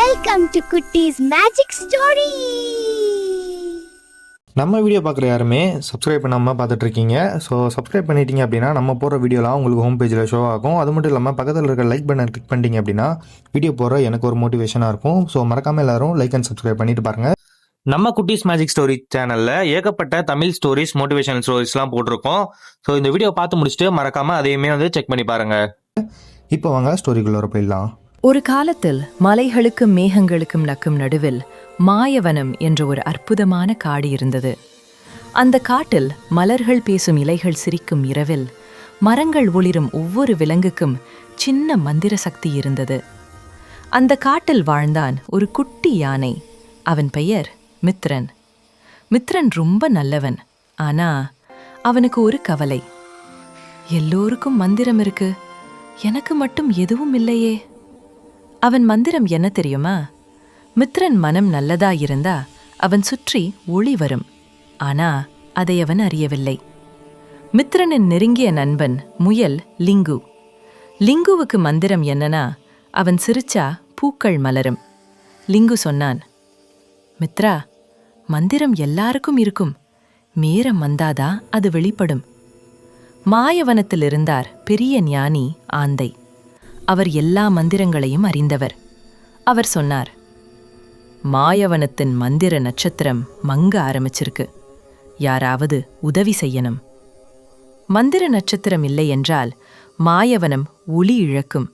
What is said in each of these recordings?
Welcome to Kutti's Magic Story. நம்ம video பார்க்குற யாருமே சப்ஸ்கிரைப் பண்ணாமல் பார்த்துட்டு இருக்கீங்க. ஸோ சப்ஸ்கிரைப் பண்ணிட்டீங்க அப்படின்னா நம்ம போகிற வீடியோலாம் உங்களுக்கு ஹோம் பேஜில் ஷோ ஆகும். அது மட்டும் இல்லாமல் பக்கத்தில் இருக்க லைக் பட்டன் கிளிக் பண்ணிட்டீங்க அப்படின்னா வீடியோ போகிற எனக்கு ஒரு மோட்டிவேஷனாக இருக்கும். ஸோ மறக்காமல் எல்லாரும் லைக் அண்ட் சப்ஸ்கிரைப் பண்ணிட்டு பாருங்கள். நம்ம குட்டீஸ் மேஜிக் ஸ்டோரி சேனலில் ஏகப்பட்ட தமிழ் ஸ்டோரிஸ், மோட்டிவேஷனல் ஸ்டோரிஸ்லாம் போட்டிருக்கோம். ஸோ இந்த வீடியோ பார்த்து முடிச்சுட்டு மறக்காமல் அதையுமே செக் பண்ணி பாருங்கள். இப்போ வாங்க ஸ்டோரிக்குள்ளே போயிடலாம். ஒரு காலத்தில் மலைகளுக்கும் மேகங்களுக்கும் நக்கும் நடுவில் மாயவனம் என்ற ஒரு அற்புதமான காடு இருந்தது. அந்த காட்டில் மலர்கள் பேசும் இலைகள் சிரிக்கும் இரவில் மரங்கள் ஒளிரும் ஒவ்வொரு விலங்குக்கும் சின்ன மந்திர சக்தி இருந்தது. அந்த காட்டில் வாழ்ந்தான் ஒரு குட்டி யானை. அவன் பெயர் மித்ரன். மித்ரன் ரொம்ப நல்லவன். ஆனா அவனுக்கு ஒரு கவலை. எல்லோருக்கும் மந்திரம் இருக்கு, எனக்கு மட்டும் எதுவும் இல்லையே. அவன் மந்திரம் என்ன தெரியுமா? மித்ரன் மனம் நல்லதா இருந்தா அவன் சுற்றி ஒளி வரும். ஆனா அதை அவன் அறியவில்லை. மித்ரனின் நெருங்கிய நண்பன் முயல் லிங்கு. லிங்குவுக்கு மந்திரம் என்னன்னா, அவன் சிரிச்சா பூக்கள் மலரும். லிங்கு சொன்னான், மித்ரா, மந்திரம் எல்லாருக்கும் இருக்கும், நேரம் வந்தாதா அது வெளிப்படும். மாயவனத்தில் இருந்தார் பெரிய ஞானி ஆந்தை. அவர் எல்லா மந்திரங்களையும் அறிந்தவர். அவர் சொன்னார், மாயவனத்தின் மந்திர நட்சத்திரம் மங்க ஆரம்பிச்சிருக்கு, யாராவது உதவி செய்யணும். மந்திர நட்சத்திரம் இல்லை என்றால் மாயவனம் ஒளி இழக்கும்,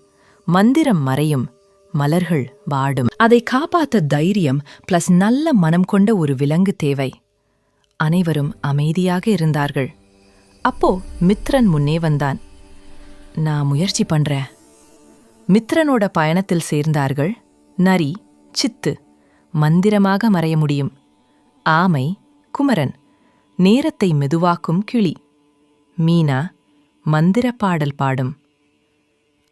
மந்திரம் மறையும், மலர்கள் வாடும். அதை காப்பாற்ற தைரியம் பிளஸ் நல்ல மனம் கொண்ட ஒரு விலங்கு தேவை. அனைவரும் அமைதியாக இருந்தார்கள். அப்போ மித்ரன் முன்னே வந்தான். நான் முயற்சி பண்றேன். மித்ரனோட பயணத்தில் சேர்ந்தார்கள் நரி, சித்து, மந்திரமாக மறைய முடியும். ஆமை, குமரன், நேரத்தை மெதுவாக்கும் கிளி. மீனா, மந்திர பாடல் பாடும்.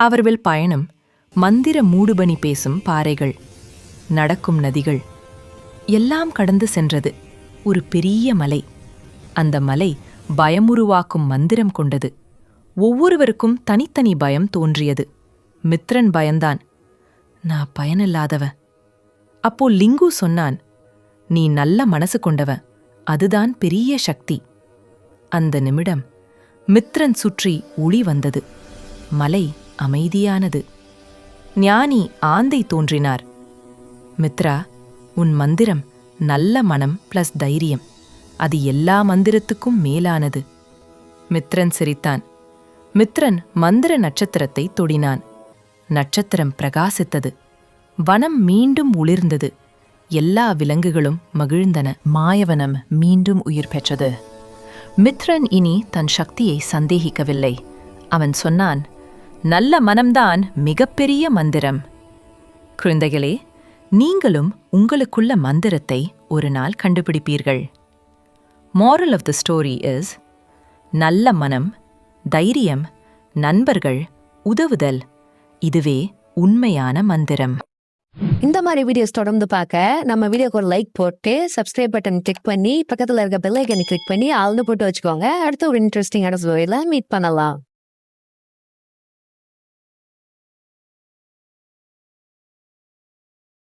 அவர்கள் பயணம் மந்திர மூடுபனி பேசும் பாறைகள், நடக்கும் நதிகள் எல்லாம் கடந்து சென்றது. ஒரு பெரிய மலை. அந்த மலை பயமுருவாக்கும் மந்திரம் கொண்டது. ஒவ்வொருவருக்கும் தனித்தனி பயம் தோன்றியது. மித்ரன் பயந்தான், நான் பயனில்லாதவன். அப்போ லிங்கு சொன்னான், நீ நல்ல மனசு கொண்டவன், அதுதான் பெரிய சக்தி. அந்த நிமிடம் மித்ரன் சுற்றி ஒளி வந்தது. மலை அமைதியானது. ஞானி ஆந்தை தோன்றினார். மித்ரா, உன் மந்திரம் நல்ல மனம் பிளஸ் தைரியம், அது எல்லா மந்திரத்துக்கும் மேலானது. மித்ரன் சிரித்தான். மித்ரன் மந்திர நட்சத்திரத்தை தொடினான். நட்சத்திரம் பிரகாசித்தது. வனம் மீண்டும் உளிர்ந்தது. எல்லா விலங்குகளும் மகிழ்ந்தன. மாயவனம் மீண்டும் உயிர் பெற்றது. மித்ரன் இனி தன் சக்தியை சந்தேகிக்கவில்லை. அவன் சொன்னான், நல்ல மனம்தான் மிகப்பெரிய மந்திரம். குழந்தைகளே, நீங்களும் உங்களுக்குள்ள மந்திரத்தை ஒரு நாள் கண்டுபிடிப்பீர்கள். Moral of the story is, நல்ல மனம், தைரியம், நண்பர்கள், உதவுதல், இதுவே உண்மையான மந்திரம். இந்த மாதிரி வீடியோஸ் தொடர்ந்து பார்க்க நம்ம வீடியோக்கு ஒரு லைக் போட்டு சப்ஸ்கிரைப் பட்டன் கிளிக் பண்ணி பக்கத்தில் இருக்க பெல் ஐக்கனை கிளிக் பண்ணி ஆல்னு போட்டு வச்சுக்கோங்க. அடுத்த ஒரு இன்ட்ரெஸ்டிங்கான ஸ்டோரியில மீட் பண்ணலாம்.